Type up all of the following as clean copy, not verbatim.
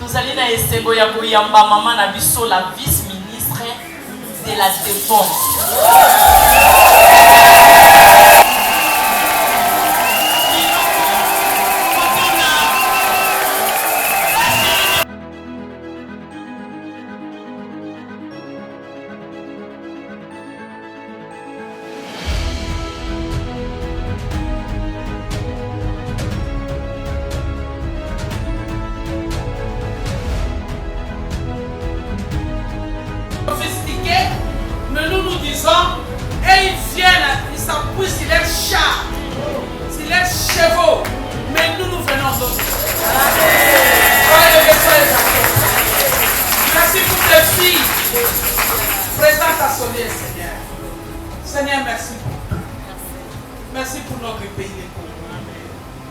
Nous allons na esengo ya koyamba maman na biso la vice-ministre de la Défense. Mais nous disons, et ils viennent, ils s'appuient sur leurs chars, sur leurs chevaux, mais nous venons d'autres. Merci pour tes filles présentes à sonner, Seigneur. Seigneur, merci pour tout. Merci pour notre pays de Congo.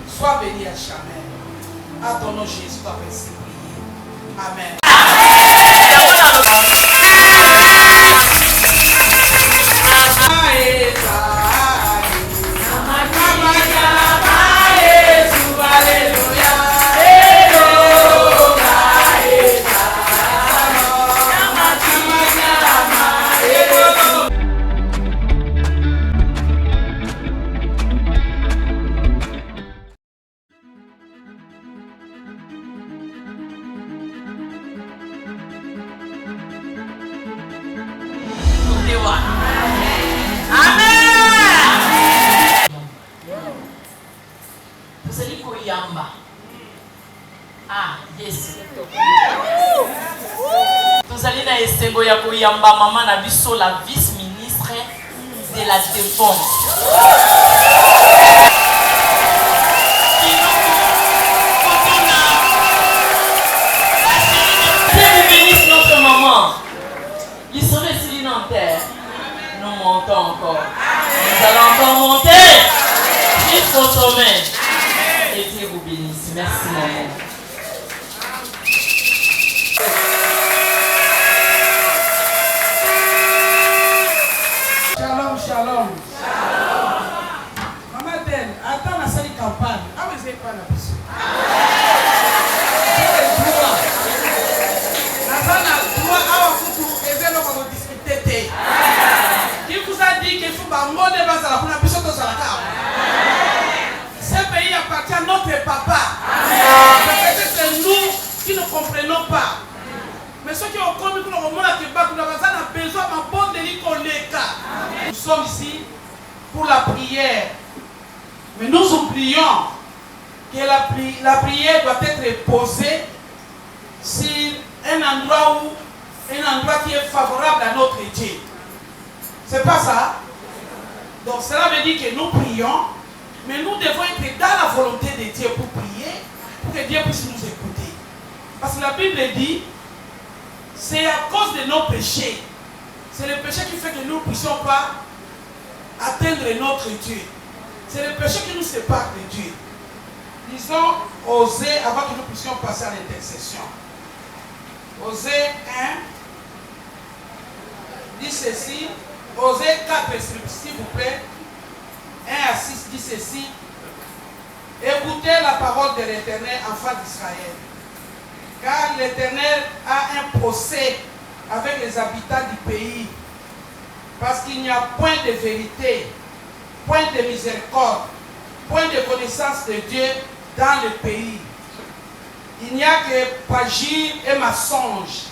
Sois béni à jamais. À ton nom, Jésus, tu as ainsi prié. Amen. Nous allons na esengo ya koyamba maman na biso la vice-ministre de la Défense. Dieu bénisse notre maman. Il serait ici en terre. Nous montons encore. Nous allons encore monter jusqu'au sommet. Et Dieu vous bénisse. Merci maman. Shalom, shalom. Shalom. Maman Den, attends la salle campagne. Ah, vous n'êtes pas là. Qui vous a dit qu'il faut pas monter dans la pour ce pays appartient à notre papa. C'est nous qui ne comprenons pas. Mais ceux qui ont connu que nous avons besoin d'un bon délit qu'on les cas. Nous sommes ici pour la prière. Mais nous oublions que la prière doit être posée sur un endroit qui est favorable à notre Dieu. C'est pas ça? Donc cela veut dire que nous prions, mais nous devons être dans la volonté de Dieu pour prier, pour que Dieu puisse nous écouter. Parce que la Bible dit, c'est à cause de nos péchés. C'est le péché qui fait que nous ne puissions pas atteindre notre Dieu. C'est le péché qui nous sépare de Dieu. Disons Osée avant que nous puissions passer à l'intercession. Osée 1 dit ceci. Osée 4, s'il vous plaît. 1 à 6 dit ceci. Écoutez la parole de l'Éternel, enfants d'Israël. Car l'Éternel a un procès avec les habitants du pays. Parce qu'il n'y a point de vérité, point de miséricorde, point de connaissance de Dieu dans le pays. Il n'y a que parjure et mensonge,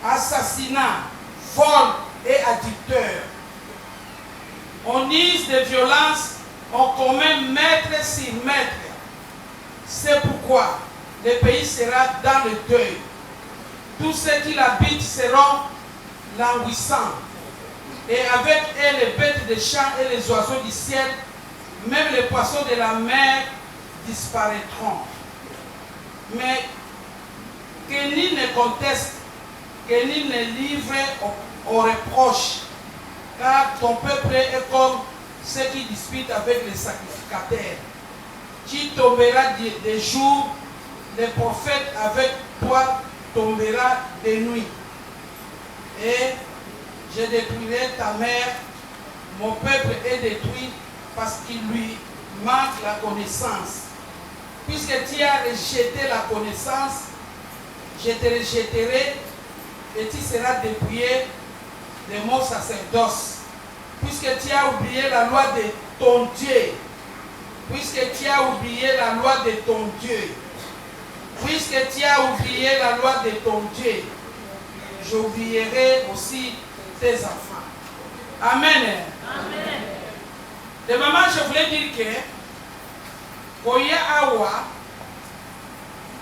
assassinat, vol et adultère. On use de violence, on commet maître sur maître. C'est pourquoi le pays sera dans le deuil. Tous ceux qui l'habitent seront languissants. Et avec eux les bêtes des champs et les oiseaux du ciel, même les poissons de la mer disparaîtront. Mais que nul ne conteste, que nul ne livre au reproche, car ton peuple est comme ceux qui disputent avec les sacrificateurs. Tu tomberas des jours, les prophètes avec toi tombera de nuit. Et je détruirai ta mère, mon peuple est détruit parce qu'il lui manque la connaissance. Puisque tu as rejeté la connaissance, je te rejetterai et tu seras dépouillé de mon sacerdoce, puisque tu as oublié la loi de ton Dieu. Puisque tu as oublié la loi de ton Dieu. Puisque tu as oublié la loi de ton Dieu, j'oublierai aussi tes enfants. Amen. Amen. De maman, je voulais dire que Koya Awa,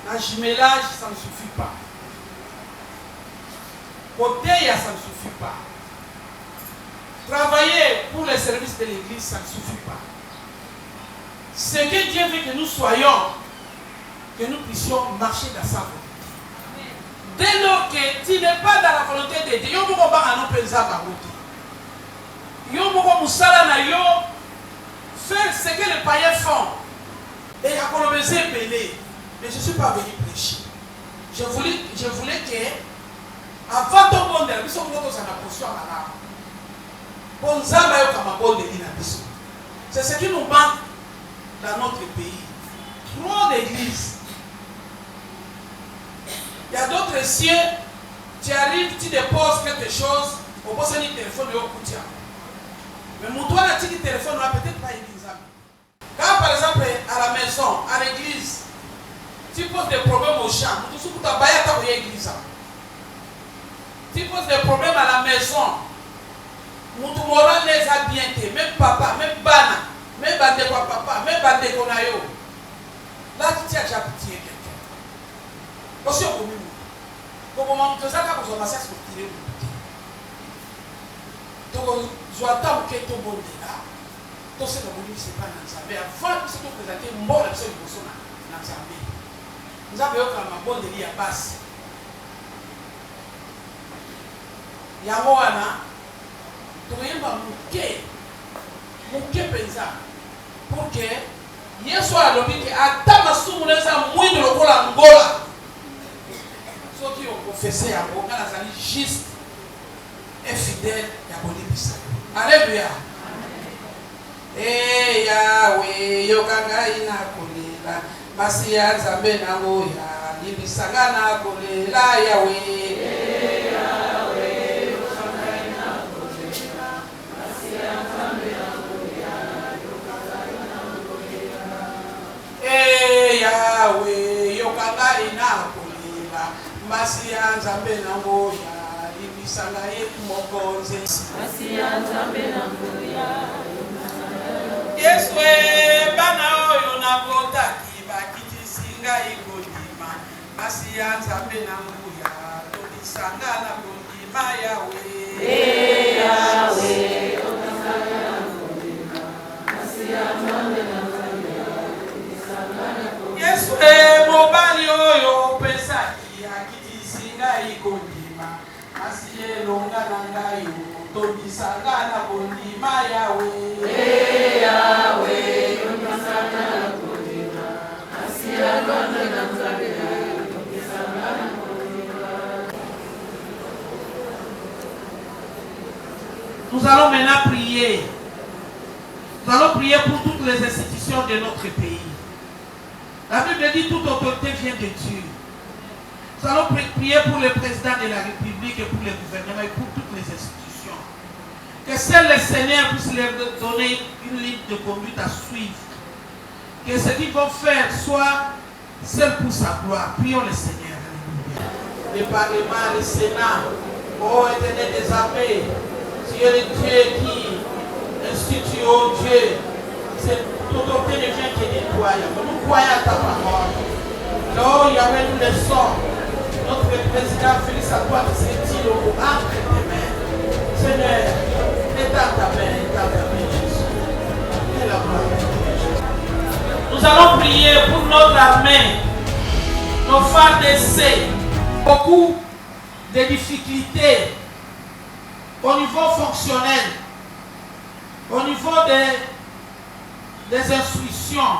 un jumelage, ça ne suffit pas. Koteya, ça ne suffit pas. Travailler pour les services de l'église, ça ne suffit pas. Ce que Dieu veut que nous soyons, que nous puissions marcher dans sa volonté. Dès lors que tu n'es pas dans la volonté de Dieu, il faire ce que les païens font. Et à Colombaiser belé. Mais je ne suis pas venu prêcher. Je voulais que, avant ton bon de la mission, nous avons un apostole à la c'est ce qui nous manque dans notre pays. Trop d'églises. Il y a d'autres cieux, tu arrives, tu déposes quelque chose, au bout du téléphone de Okutia. Mais mon toit n'a dit téléphone, peut-être pas église. Quand par exemple à la maison, à l'église, tu poses des problèmes au champ, tu poses des problèmes à la maison, Moutou moral les a bien été, même papa, même bana, même bande quoi papa, même bande konayo. Là tu as déjà pitié quelqu'un. Aussi au commun. Comme on te zaka pour son massage pour tirer. Donc j'attends que ton bon là. Tout ce que vous c'est pas dans Zambé. Avant que ce soit présenté, mon absolu pour son dans Zambé. Nous avons eu un bon délit à basse. Yamoana. Toyemba muke penza pour que yeso alobi que ata masumu neza mwindi lokola ngola soki o confesser ya ko kana zali juste et fidèle ya bolibisa. Alléluia. Eh Yahweh yokanga ina kolela basi ya Nzambe nango ya libisanga na kolela Yahweh. Yahweh yokanga ina kolela masi ya Nzambe nango ya libisanga ye mokonze masi ya Nzambe nango ya Yesu bana oyo na kotaki bakitisinga ikodima masi ya Nzambe nango ya libisanga na kodima Yahweh Yahweh yokanga ina kolela masi ya Nzambe nango Yesu mobali oyo pesaki akitisinga ikondima asiye longa na ngai tobisanga na kondima Yahweh Yahweh tobisanga na kondima asiye longa na ngai tobisanga na kondima. Nous allons maintenant prier. Nous allons prier pour toutes les institutions de notre pays. La Bible dit toute autorité vient de Dieu. Nous allons prier pour le président de la République et pour le gouvernement et pour toutes les institutions. Que seul le Seigneur puisse leur donner une ligne de conduite à suivre. Que ce qu'ils vont faire soit seul pour sa gloire. Prions le Seigneur. Le Parlement, le Sénat, ô Éternel des armées, tu es le Dieu qui institue, ô Dieu, cette autorité ne vient que de toi. Nous croyons à ta parole. Là, il y avait nous le sang. Notre président Félix Antoine Tshisekedi entre tes mains. Seigneur, étends ta main, Jésus. Et la gloire de Jésus. Nous allons prier pour notre armée, nos phares d'essai. Beaucoup de difficultés au niveau fonctionnel, au niveau des instructions,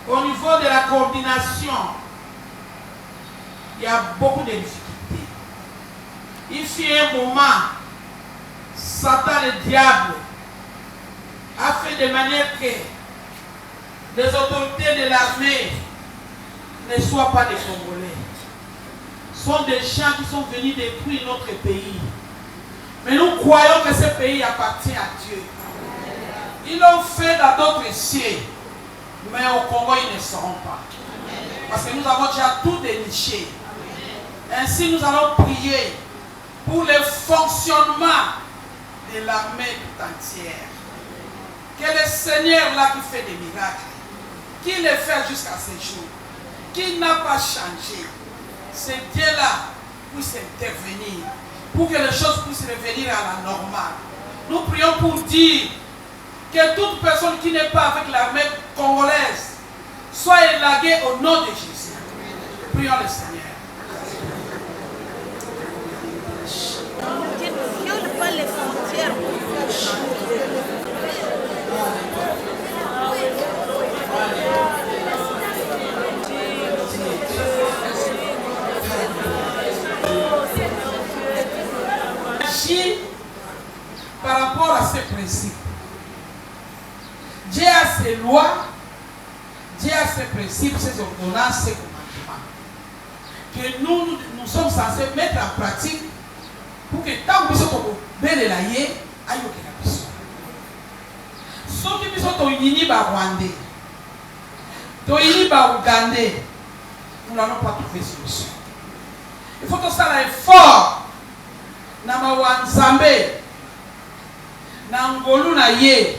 au niveau de la coordination. Il y a beaucoup de difficultés. Il fut un moment, Satan le diable a fait de manière que les autorités de l'armée ne soient pas des Congolais. sont des gens qui sont venus détruire notre pays. Mais nous croyons que ce pays appartient à Dieu. Ils l'ont fait dans d'autres cieux. Mais au Congo, ils ne seront pas. Parce que nous avons déjà tout déniché. Ainsi, nous allons prier pour le fonctionnement de l'armée tout entière. Que le Seigneur là qui fait des miracles, qui le fait jusqu'à ce jour, qui n'a pas changé, ce Dieu-là puisse intervenir pour que les choses puissent revenir à la normale. Nous prions pour dire que toute personne qui n'est pas avec l'armée congolaise soit élaguée au nom de Jésus. Prions le Seigneur. Qui ne viole pas les frontières. Agir par rapport à ces principes. Dieu a ses lois, Dieu a ses principes, ses ordonnances, ses commandements. Que nous sommes censés mettre en pratique pour que tant que nous sommes bien élagués, aïe au Kénabiso. Sauf que nous sommes au Rwandais, au Ougandais, nous n'allons pas trouver solution. Il faut que ça ait fort. Namawan Zambé, Nangolu na ye,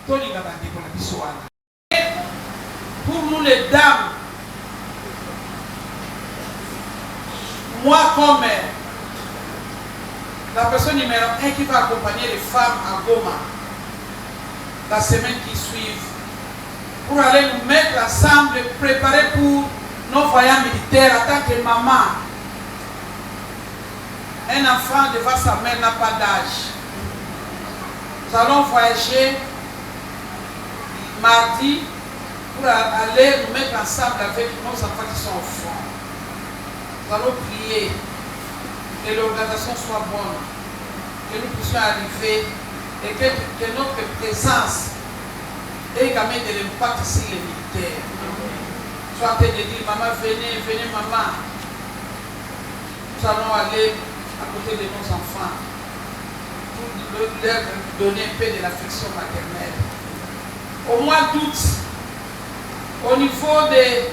Tony Gabandi pour la Bissoana. Pour nous les dames, moi comme la personne numéro 1 qui va accompagner les femmes à Goma la semaine qui suit, pour aller nous mettre ensemble, préparer pour nos voyages militaires en tant que maman. Un enfant devant sa mère n'a pas d'âge. Nous allons voyager mardi pour aller nous mettre ensemble avec nos enfants qui sont au fond. Nous allons prier que l'organisation soit bonne, que nous puissions arriver et que notre présence ait quand même de l'impact sur les militaires. Soit en train de dire, maman, venez, venez, maman. Nous allons aller à côté de nos enfants pour leur donner un peu de l'affection maternelle. Au mois d'août, au niveau des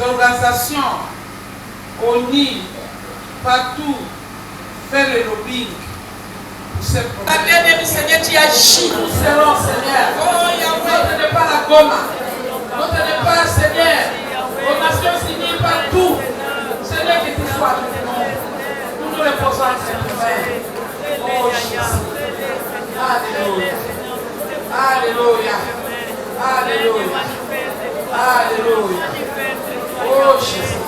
organisations, ONU, partout, faire le lobbying pour ces problèmes. La bien-aimée, Seigneur, tu agis. Nous serons, Seigneur. Oh, Yahweh, notre n'est pas la Goma. Notre n'est pas, Seigneur, aux Nations Unies, partout. Seigneur, que tu sois avec nous. Nous reposons à cette main. Oh Jésus. Alléluia. Alléluia. Alléluia. Alléluia. Oh Jésus.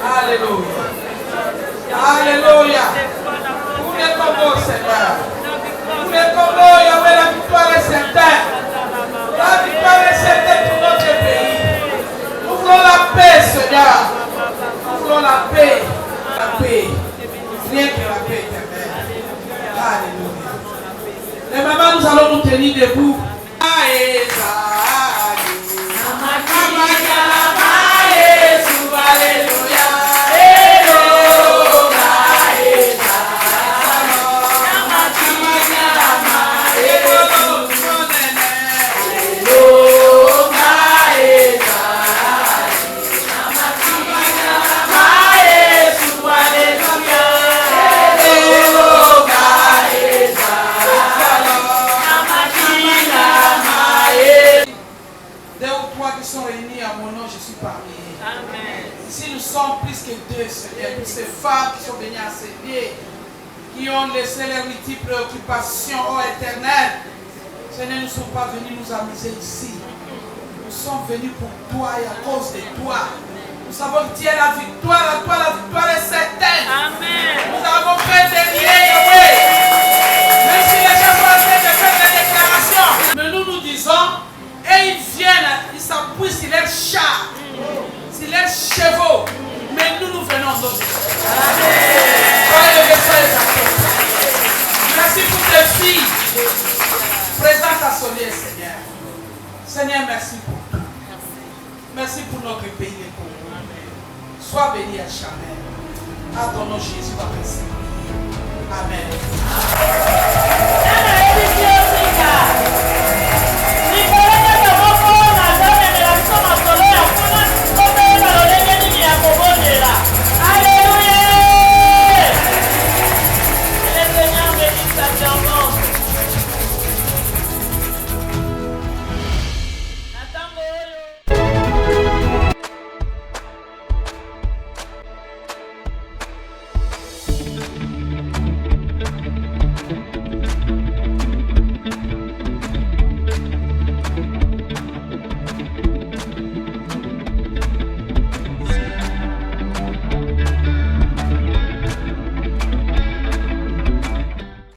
Alléluia. Alléluia. Pour les Congos, Seigneur. Pour les Congos, Yahweh, la victoire est certaine. La victoire est certaine pour notre pays. Nous voulons la paix, Seigneur. Nous voulons la paix. La paix. Rien que la paix éternelle. Alléluia. Et maintenant, nous allons nous tenir debout. Seigneur, toutes ces femmes qui sont venues enseigner, qui ont laissé leurs multiples préoccupations, ô Éternel. Seigneur, nous ne sommes pas venus nous amuser ici. Nous sommes venus pour toi et à cause de toi. Nous savons que tu es la victoire, la victoire est certaine. Amen. Nous avons fait des liens, Yahweh. Même si les gens sont en train de faire des déclarations. Mais nous nous disons, et ils viennent, ils s'appuient sur leurs chars, sur leurs chevaux. Mais nous venons d'autres. Merci pour tes filles présentes à son lieu, Seigneur. Seigneur, merci pour tout. Merci pour notre pays, le Congo. Sois béni à jamais. À ton nom, Jésus va passer. Amen.